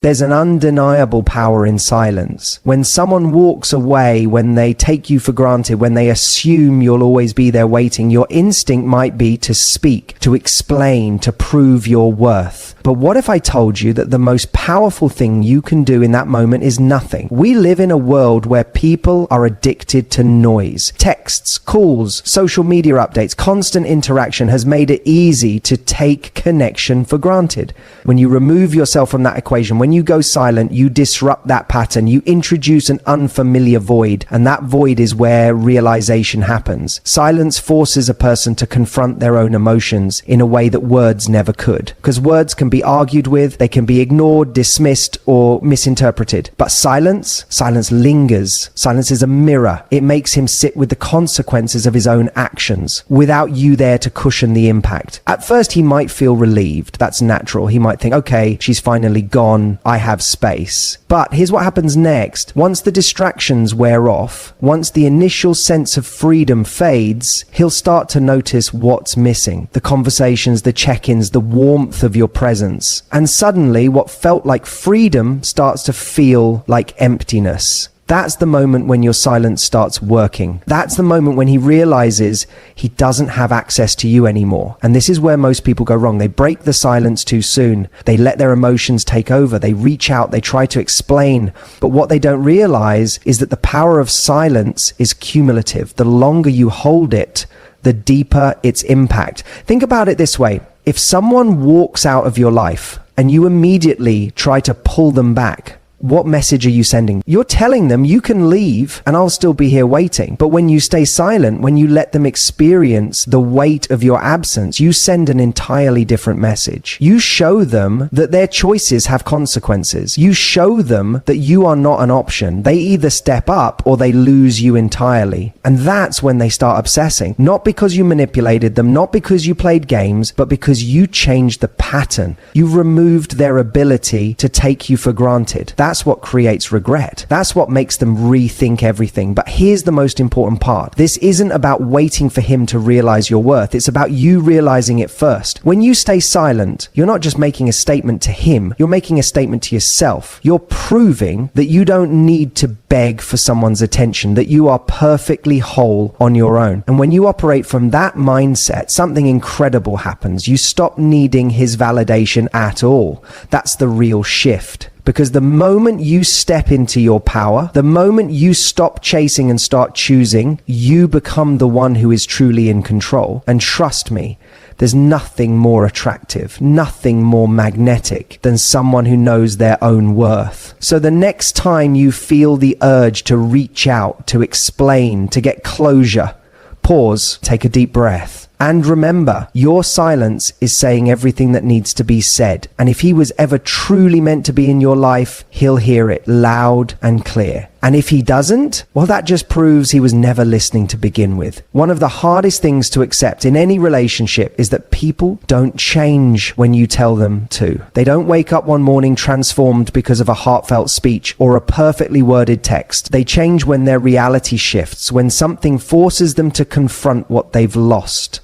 There's an undeniable power in silence. When someone walks away, when they take you for granted, when they assume you'll always be there waiting, your instinct might be to speak, to explain, to prove your worth. But what if I told you that the most powerful thing you can do in that moment is nothing? We live in a world where people are addicted to noise. Texts, calls, social media updates, constant interaction has made it easy to take connection for granted. When you remove yourself from that equation, when you go silent, you disrupt that pattern. You introduce an unfamiliar void, and that void is where realization happens. Silence forces a person to confront their own emotions in a way that words never could. Because words can be argued with, they can be ignored, dismissed, or misinterpreted. But silence lingers. Silence is a mirror. It makes him sit with the consequences of his own actions without you there to cushion the impact. At first, he might feel relieved. That's natural. He might think, okay, she's finally gone. I have space. But here's what happens next. Once the distractions wear off, once the initial sense of freedom fades, he'll start to notice what's missing. The conversations, the check-ins, the warmth of your presence. And suddenly, what felt like freedom starts to feel like emptiness. That's the moment when your silence starts working. That's the moment when he realizes he doesn't have access to you anymore. And this is where most people go wrong. They break the silence too soon. They let their emotions take over. They reach out. They try to explain. But what they don't realize is that the power of silence is cumulative. The longer you hold it, the deeper its impact. Think about it this way. If someone walks out of your life and you immediately try to pull them back, what message are you sending? You're telling them you can leave and I'll still be here waiting. But when you stay silent, when you let them experience the weight of your absence, you send an entirely different message. You show them that their choices have consequences. You show them that you are not an option. They either step up or they lose you entirely. And that's when they start obsessing. Not because you manipulated them, not because you played games, but because you changed the pattern. You removed their ability to take you for granted. That's what creates regret. That's what makes them rethink everything. But here's the most important part. This isn't about waiting for him to realize your worth. It's about you realizing it first. When you stay silent, you're not just making a statement to him. You're making a statement to yourself. You're proving that you don't need to beg for someone's attention, that you are perfectly whole on your own. And when you operate from that mindset, something incredible happens. You stop needing his validation at all. That's the real shift. Because the moment you step into your power, the moment you stop chasing and start choosing, you become the one who is truly in control. And trust me, there's nothing more attractive, nothing more magnetic than someone who knows their own worth. So the next time you feel the urge to reach out, to explain, to get closure, pause, take a deep breath. And remember, your silence is saying everything that needs to be said. And if he was ever truly meant to be in your life, he'll hear it loud and clear. And if he doesn't, well, that just proves he was never listening to begin with. One of the hardest things to accept in any relationship is that people don't change when you tell them to. They don't wake up one morning transformed because of a heartfelt speech or a perfectly worded text. They change when their reality shifts, when something forces them to confront what they've lost.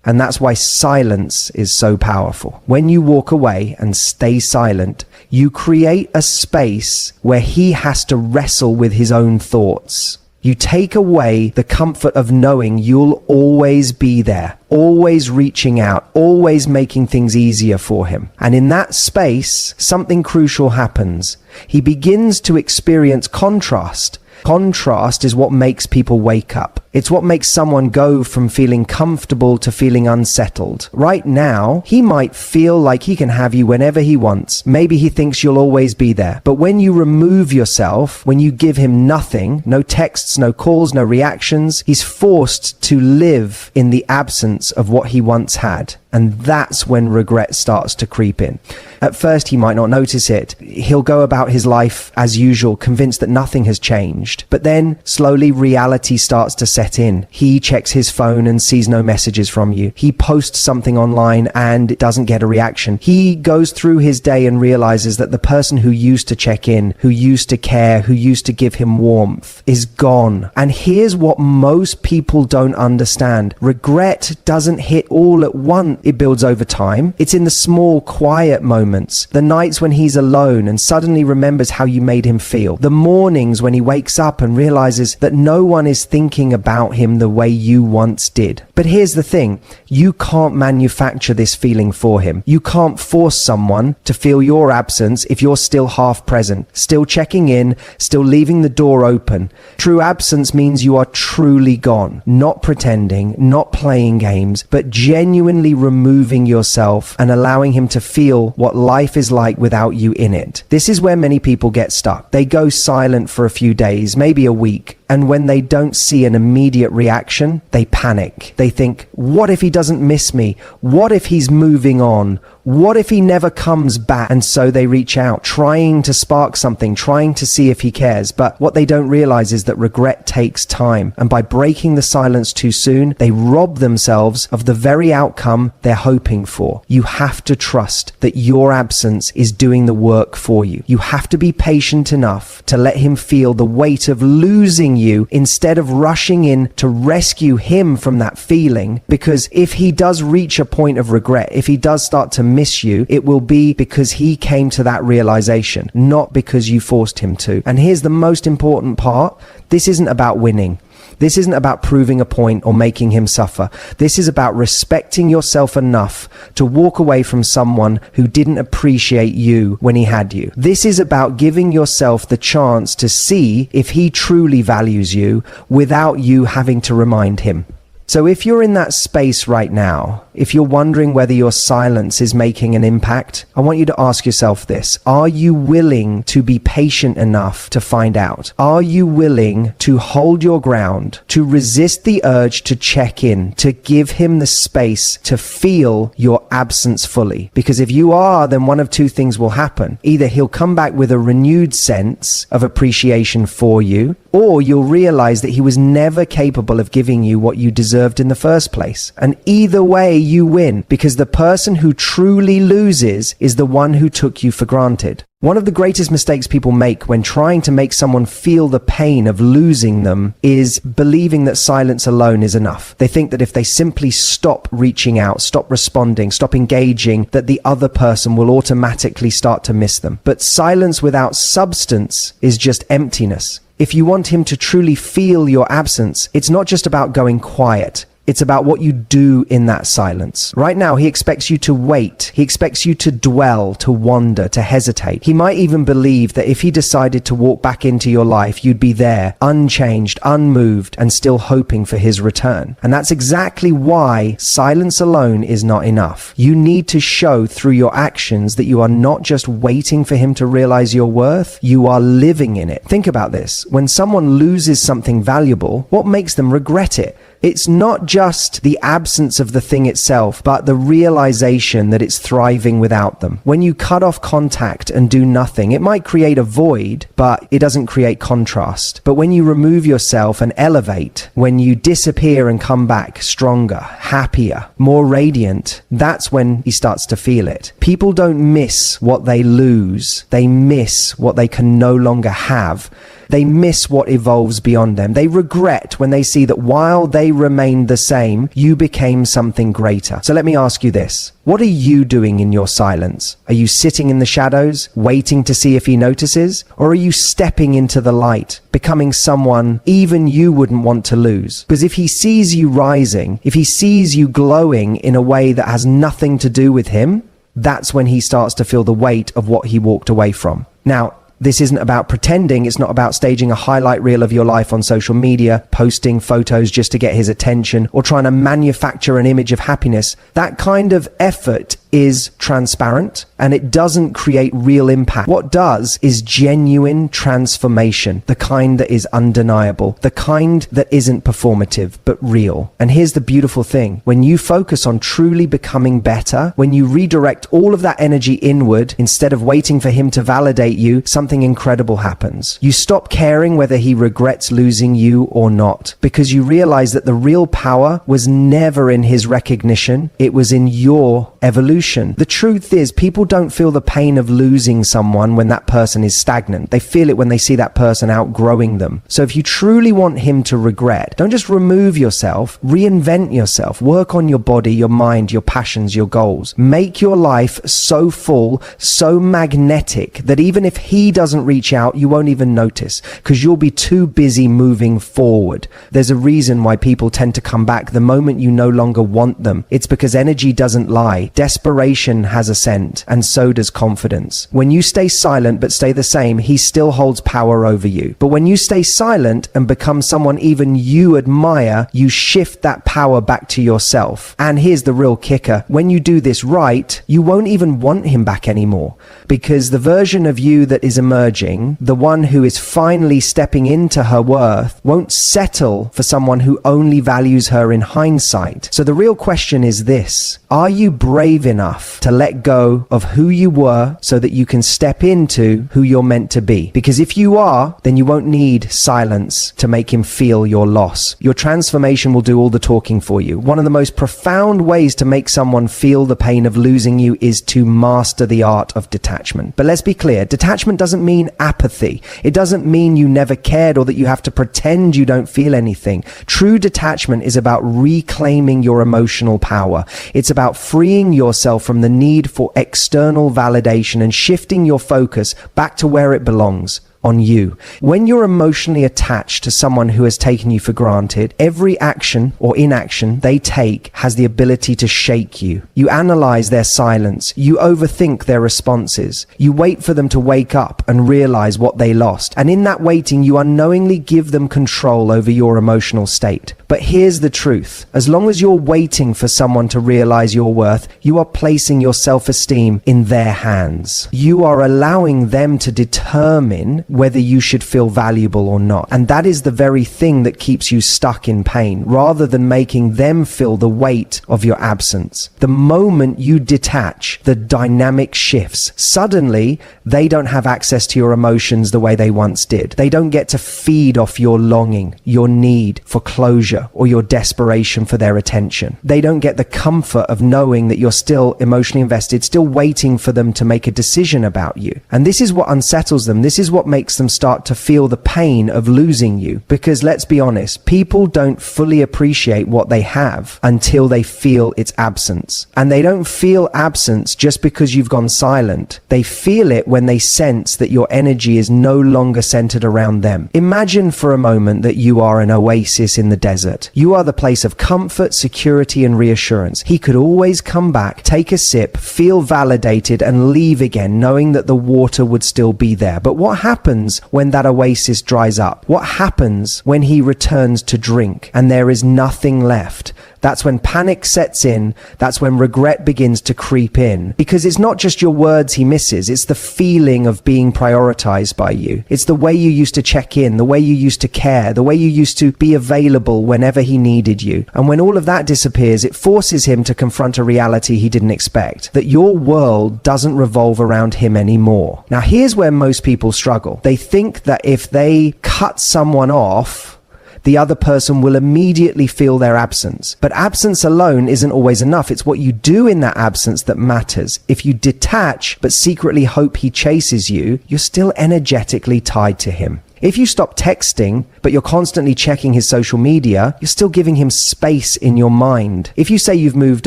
And that's why silence is so powerful. When you walk away and stay silent, you create a space where he has to wrestle with his own thoughts. You take away the comfort of knowing you'll always be there, always reaching out, always making things easier for him. And in that space, something crucial happens. He begins to experience contrast. Contrast is what makes people wake up. It's what makes someone go from feeling comfortable to feeling unsettled. Right now, he might feel like he can have you whenever he wants. Maybe he thinks you'll always be there. But when you remove yourself, when you give him nothing, no texts, no calls, no reactions, he's forced to live in the absence of what he once had. And that's when regret starts to creep in. At first, he might not notice it. He'll go about his life as usual, convinced that nothing has changed. But then, slowly, reality starts to set set in. He checks his phone and sees no messages from you. He posts something online and doesn't get a reaction. He goes through his day and realizes that the person who used to check in, who used to care, who used to give him warmth is gone. And here's what most people don't understand. Regret doesn't hit all at once. It builds over time. It's in the small, quiet moments, the nights when he's alone and suddenly remembers how you made him feel, the mornings when he wakes up and realizes that no one is thinking about him the way you once did. But here's the thing, you can't manufacture this feeling for him. You can't force someone to feel your absence if you're still half present, still checking in, still leaving the door open. True absence means you are truly gone, not pretending, not playing games, but genuinely removing yourself and allowing him to feel what life is like without you in it. This is where many people get stuck. They go silent for a few days, maybe a week. And when they don't see an immediate reaction, they panic. They think, what if he doesn't miss me? What if he's moving on? What if he never comes back? And so they reach out, trying to spark something, trying to see if he cares. But what they don't realize is that regret takes time. And by breaking the silence too soon, they rob themselves of the very outcome they're hoping for. You have to trust that your absence is doing the work for you. You have to be patient enough to let him feel the weight of losing you instead of rushing in to rescue him from that feeling. Because if he does reach a point of regret, if he does start to miss you, it will be because he came to that realization, not because you forced him to. And here's the most important part. This isn't about winning. This isn't about proving a point or making him suffer. This is about respecting yourself enough to walk away from someone who didn't appreciate you when he had you. This is about giving yourself the chance to see if he truly values you without you having to remind him. So if you're in that space right now, if you're wondering whether your silence is making an impact, I want you to ask yourself this. Are you willing to be patient enough to find out? Are you willing to hold your ground, to resist the urge to check in, to give him the space to feel your absence fully? Because if you are, then one of two things will happen. Either he'll come back with a renewed sense of appreciation for you, or you'll realize that he was never capable of giving you what you deserved in the first place. And either way, you win, because the person who truly loses is the one who took you for granted. One of the greatest mistakes people make when trying to make someone feel the pain of losing them is believing that silence alone is enough. They think that if they simply stop reaching out, stop responding, stop engaging, that the other person will automatically start to miss them. But silence without substance is just emptiness. If you want him to truly feel your absence, it's not just about going quiet. It's about what you do in that silence. Right now, he expects you to wait. He expects you to dwell, to wander, to hesitate. He might even believe that if he decided to walk back into your life, you'd be there, unchanged, unmoved, and still hoping for his return. And that's exactly why silence alone is not enough. You need to show through your actions that you are not just waiting for him to realize your worth, you are living in it. Think about this. When someone loses something valuable, what makes them regret it? It's not just the absence of the thing itself, but the realization that it's thriving without them. When you cut off contact and do nothing, it might create a void, but it doesn't create contrast. But when you remove yourself and elevate, when you disappear and come back stronger, happier, more radiant, that's when he starts to feel it. People don't miss what they lose. They miss what they can no longer have. They miss what evolves beyond them. They regret when they see that while they remained the same, you became something greater. So let me ask you this. What are you doing in your silence? Are you sitting in the shadows, waiting to see if he notices? Or are you stepping into the light, becoming someone even you wouldn't want to lose? Because if he sees you rising, if he sees you glowing in a way that has nothing to do with him, that's when he starts to feel the weight of what he walked away from. Now, this isn't about pretending. It's not about staging a highlight reel of your life on social media, posting photos just to get his attention, or trying to manufacture an image of happiness. That kind of effort is transparent and it doesn't create real impact. What does is genuine transformation, the kind that is undeniable, the kind that isn't performative but real. And here's the beautiful thing. When you focus on truly becoming better, when you redirect all of that energy inward instead of waiting for him to validate you, something incredible happens. You stop caring whether he regrets losing you or not, because you realize that the real power was never in his recognition, it was in your evolution. The truth is, people don't feel the pain of losing someone when that person is stagnant. They feel it when they see that person outgrowing them. So if you truly want him to regret, don't just remove yourself, reinvent yourself, work on your body, your mind, your passions, your goals. Make your life so full, so magnetic that even if he doesn't reach out, you won't even notice, because you'll be too busy moving forward. There's a reason why people tend to come back the moment you no longer want them. It's because energy doesn't lie. Desperation has a scent, and so does confidence. When you stay silent but stay the same, he still holds power over you. But when you stay silent and become someone even you admire, you shift that power back to yourself. And here's the real kicker. When you do this right, you won't even want him back anymore, because the version of you that is emerging, the one who is finally stepping into her worth, won't settle for someone who only values her in hindsight. So the real question is this: are you brave enough to let go of who you were so that you can step into who you're meant to be? Because if you are, then you won't need silence to make him feel your loss. Your transformation will do all the talking for you. One of the most profound ways to make someone feel the pain of losing you is to master the art of detachment. But let's be clear, detachment doesn't mean apathy. It doesn't mean you never cared or that you have to pretend you don't feel anything. True detachment is about reclaiming your emotional power. It's about freeing yourself from the need for external validation and shifting your focus back to where it belongs, on you. When you're emotionally attached to someone who has taken you for granted, every action or inaction they take has the ability to shake you. You analyze their silence. You overthink their responses. You wait for them to wake up and realize what they lost. And in that waiting, you unknowingly give them control over your emotional state. But here's the truth. As long as you're waiting for someone to realize your worth, you are placing your self-esteem in their hands. You are allowing them to determine whether you should feel valuable or not. And that is the very thing that keeps you stuck in pain, rather than making them feel the weight of your absence. The moment you detach, the dynamic shifts. Suddenly, they don't have access to your emotions the way they once did. They don't get to feed off your longing, your need for closure, or your desperation for their attention. They don't get the comfort of knowing that you're still emotionally invested, still waiting for them to make a decision about you. And this is what unsettles them. This is what makes them start to feel the pain of losing you. Because let's be honest, people don't fully appreciate what they have until they feel its absence. And they don't feel absence just because you've gone silent. They feel it when they sense that your energy is no longer centered around them. Imagine for a moment that you are an oasis in the desert. You are the place of comfort, security, and reassurance. He could always come back, take a sip, feel validated, and leave again, knowing that the water would still be there. But what happens when that oasis dries up? What happens when he returns to drink and there is nothing left? That's when panic sets in. That's when regret begins to creep in. Because it's not just your words he misses. It's the feeling of being prioritized by you. It's the way you used to check in, the way you used to care, the way you used to be available whenever he needed you. And when all of that disappears, it forces him to confront a reality he didn't expect, that your world doesn't revolve around him anymore. Now, here's where most people struggle. They think that if they cut someone off, the other person will immediately feel their absence. But absence alone isn't always enough. It's what you do in that absence that matters. If you detach but secretly hope he chases you, you're still energetically tied to him. If you stop texting, but you're constantly checking his social media, you're still giving him space in your mind. If you say you've moved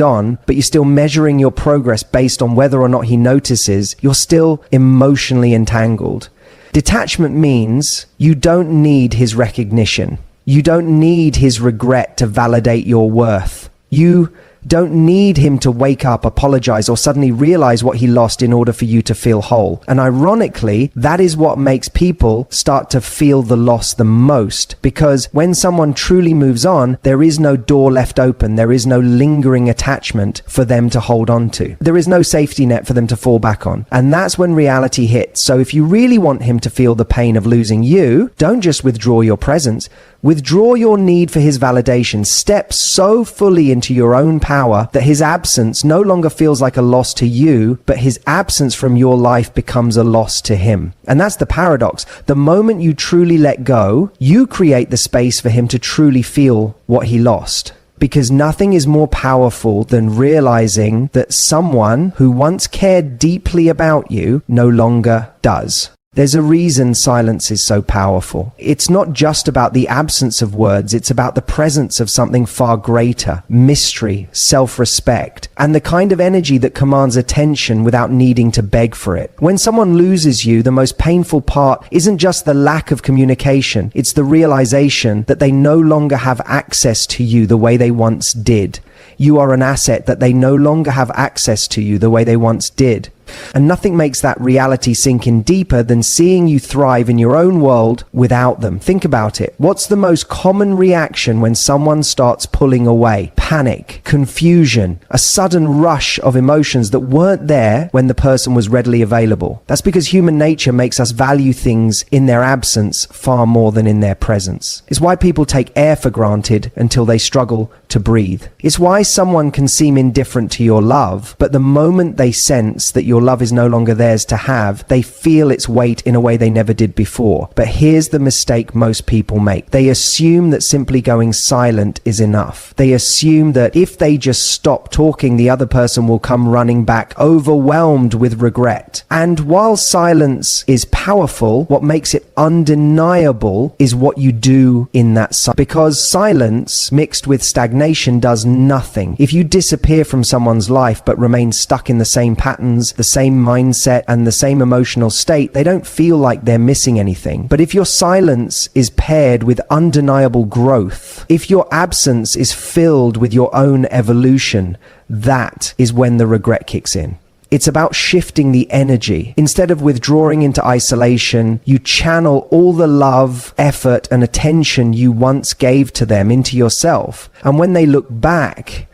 on, but you're still measuring your progress based on whether or not he notices, you're still emotionally entangled. Detachment means you don't need his recognition. You don't need his regret to validate your worth. You don't need him to wake up, apologize, or suddenly realize what he lost in order for you to feel whole. And ironically, that is what makes people start to feel the loss the most, because when someone truly moves on, there is no door left open. There is no lingering attachment for them to hold on to. There is no safety net for them to fall back on. And that's when reality hits. So if you really want him to feel the pain of losing you, don't just withdraw your presence. Withdraw your need for his validation. Step so fully into your own power that his absence no longer feels like a loss to you, but his absence from your life becomes a loss to him. And that's the paradox. The moment you truly let go, you create the space for him to truly feel what he lost. Because nothing is more powerful than realizing that someone who once cared deeply about you no longer does. There's a reason silence is so powerful. It's not just about the absence of words, it's about the presence of something far greater, mystery, self-respect, and the kind of energy that commands attention without needing to beg for it. When someone loses you, the most painful part isn't just the lack of communication, it's the realization that they no longer have access to you the way they once did. You are an asset that they no longer have access to you the way they once did. And nothing makes that reality sink in deeper than seeing you thrive in your own world without them. Think about it. What's the most common reaction when someone starts pulling away? Panic, confusion, a sudden rush of emotions that weren't there when the person was readily available. That's because human nature makes us value things in their absence far more than in their presence. It's why people take air for granted until they struggle to breathe. It's why someone can seem indifferent to your love, but the moment they sense that your love is no longer theirs to have, they feel its weight in a way they never did before. But here's the mistake most people make. They assume that simply going silent is enough. They assume that if they just stop talking, the other person will come running back, overwhelmed with regret. And while silence is powerful, what makes it undeniable is what you do in that silence. Because silence mixed with stagnation does nothing. If you disappear from someone's life but remain stuck in the same patterns, the same mindset, and the same emotional state, they don't feel like they're missing anything. But if your silence is paired with undeniable growth, if your absence is filled with your own evolution, that is when the regret kicks in. It's about shifting the energy. Instead of withdrawing into isolation, you channel all the love, effort, and attention you once gave to them into yourself. And when they look back,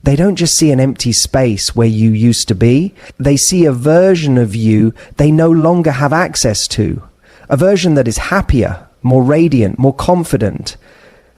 they don't just see an empty space where you used to be. They see a version of you they no longer have access to. A version that is happier, more radiant, more confident.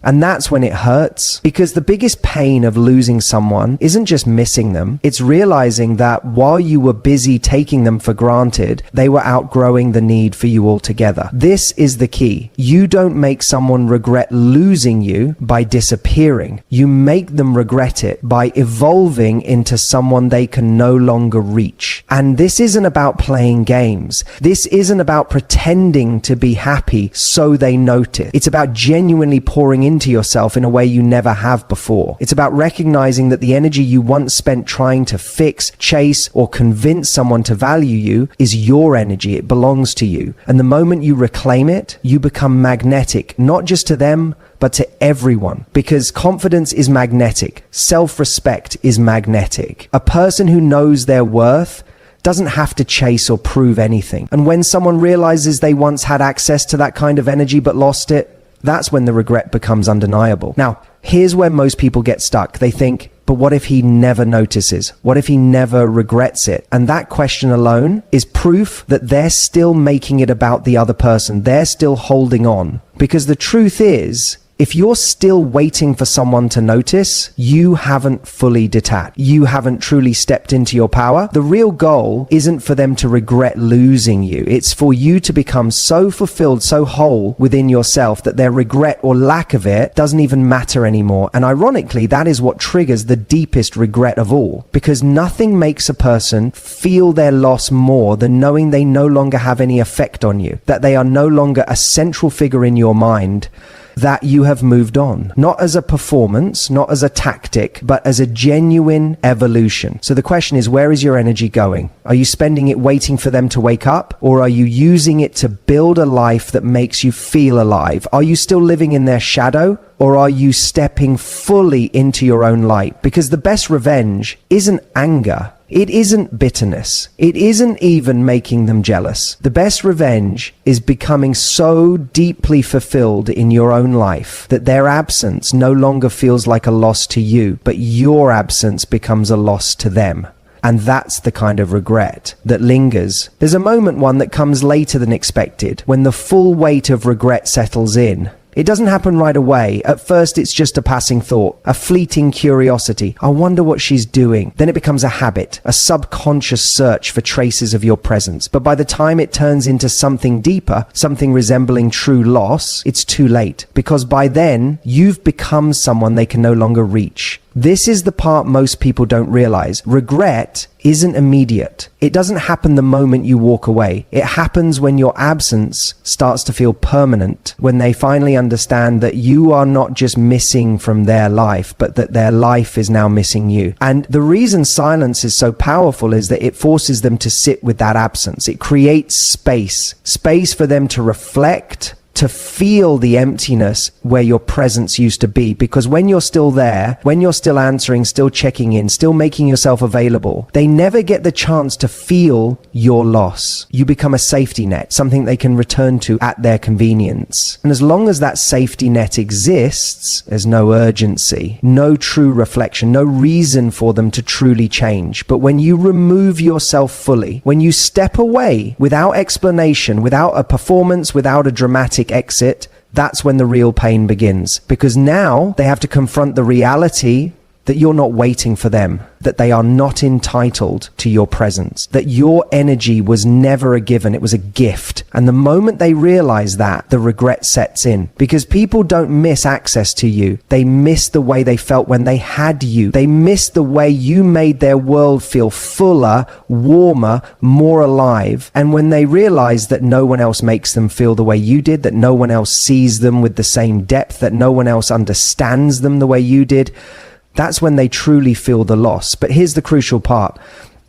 And that's when it hurts, because the biggest pain of losing someone isn't just missing them. It's realizing that while you were busy taking them for granted, they were outgrowing the need for you altogether. This is the key. You don't make someone regret losing you by disappearing. You make them regret it by evolving into someone they can no longer reach. And this isn't about playing games. This isn't about pretending to be happy so they notice. It's about genuinely pouring into yourself in a way you never have before. It's about recognizing that the energy you once spent trying to fix, chase, or convince someone to value you is your energy. It belongs to you. And the moment you reclaim it, you become magnetic, not just to them, but to everyone. Because confidence is magnetic. Self-respect is magnetic. A person who knows their worth doesn't have to chase or prove anything. And when someone realizes they once had access to that kind of energy but lost it, that's when the regret becomes undeniable. Now, here's where most people get stuck. They think, but what if he never notices? What if he never regrets it? And that question alone is proof that they're still making it about the other person. They're still holding on. Because the truth is, if you're still waiting for someone to notice, you haven't fully detached. You haven't truly stepped into your power. The real goal isn't for them to regret losing you. It's for you to become so fulfilled, so whole within yourself that their regret or lack of it doesn't even matter anymore. And ironically, that is what triggers the deepest regret of all. Because nothing makes a person feel their loss more than knowing they no longer have any effect on you, that they are no longer a central figure in your mind. that you have moved on. Not as a performance, not as a tactic, but as a genuine evolution. So the question is, where is your energy going? Are you spending it waiting for them to wake up? Or are you using it to build a life that makes you feel alive? Are you still living in their shadow? Or are you stepping fully into your own light? Because the best revenge isn't anger. It isn't bitterness. It isn't even making them jealous. The best revenge is becoming so deeply fulfilled in your own life that their absence no longer feels like a loss to you, but your absence becomes a loss to them. And that's the kind of regret that lingers. There's a one that comes later than expected, when the full weight of regret settles in. It doesn't happen right away. At first, it's just a passing thought, a fleeting curiosity. I wonder what she's doing. Then it becomes a habit, a subconscious search for traces of your presence. But by the time it turns into something deeper, something resembling true loss, it's too late. Because by then, you've become someone they can no longer reach. This is the part most people don't realize. Regret isn't immediate. It doesn't happen the moment you walk away. It happens when your absence starts to feel permanent, when they finally understand that you are not just missing from their life, but that their life is now missing you. And the reason silence is so powerful is that it forces them to sit with that absence. It creates space for them to reflect, to feel the emptiness where your presence used to be. Because when you're still there, when you're still answering, still checking in, still making yourself available, they never get the chance to feel your loss. You become a safety net, something they can return to at their convenience. And as long as that safety net exists, there's no urgency, no true reflection, no reason for them to truly change. But when you remove yourself fully, when you step away without explanation, without a performance, without a dramatic exit, that's when the real pain begins. Because now they have to confront the reality that you're not waiting for them, that they are not entitled to your presence, that your energy was never a given, it was a gift. And the moment they realize that, the regret sets in. Because people don't miss access to you. They miss the way they felt when they had you. They miss the way you made their world feel fuller, warmer, more alive. And when they realize that no one else makes them feel the way you did, that no one else sees them with the same depth, that no one else understands them the way you did, that's when they truly feel the loss. But here's the crucial part.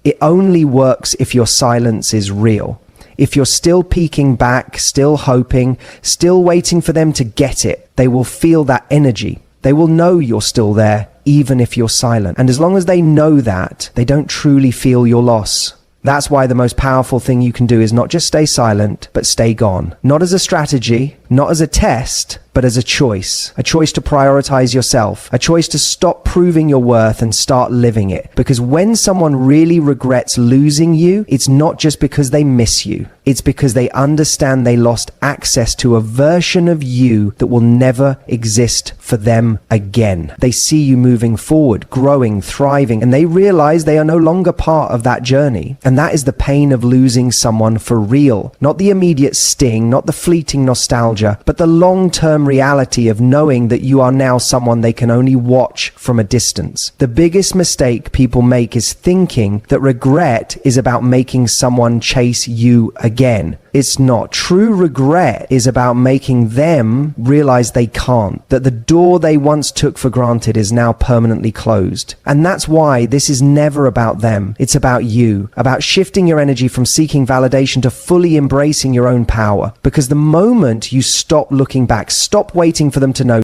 It only works if your silence is real. If you're still peeking back, still hoping, still waiting for them to get it, they will feel that energy. They will know you're still there, even if you're silent. And as long as they know that, they don't truly feel your loss. That's why the most powerful thing you can do is not just stay silent, but stay gone. Not as a strategy, not as a test, but as a choice to prioritize yourself, a choice to stop proving your worth and start living it. Because when someone really regrets losing you, it's not just because they miss you. It's because they understand they lost access to a version of you that will never exist for them again. They see you moving forward, growing, thriving, and they realize they are no longer part of that journey. And that is the pain of losing someone for real. Not the immediate sting, not the fleeting nostalgia, but the long-term reality of knowing that you are now someone they can only watch from a distance. The biggest mistake people make is thinking that regret is about making someone chase you again. It's not. True regret is about making them realize they can't, that the door they once took for granted is now permanently closed. And that's why this is never about them. It's about you, about shifting your energy from seeking validation to fully embracing your own power. Because the moment you stop looking back, stop waiting for them to know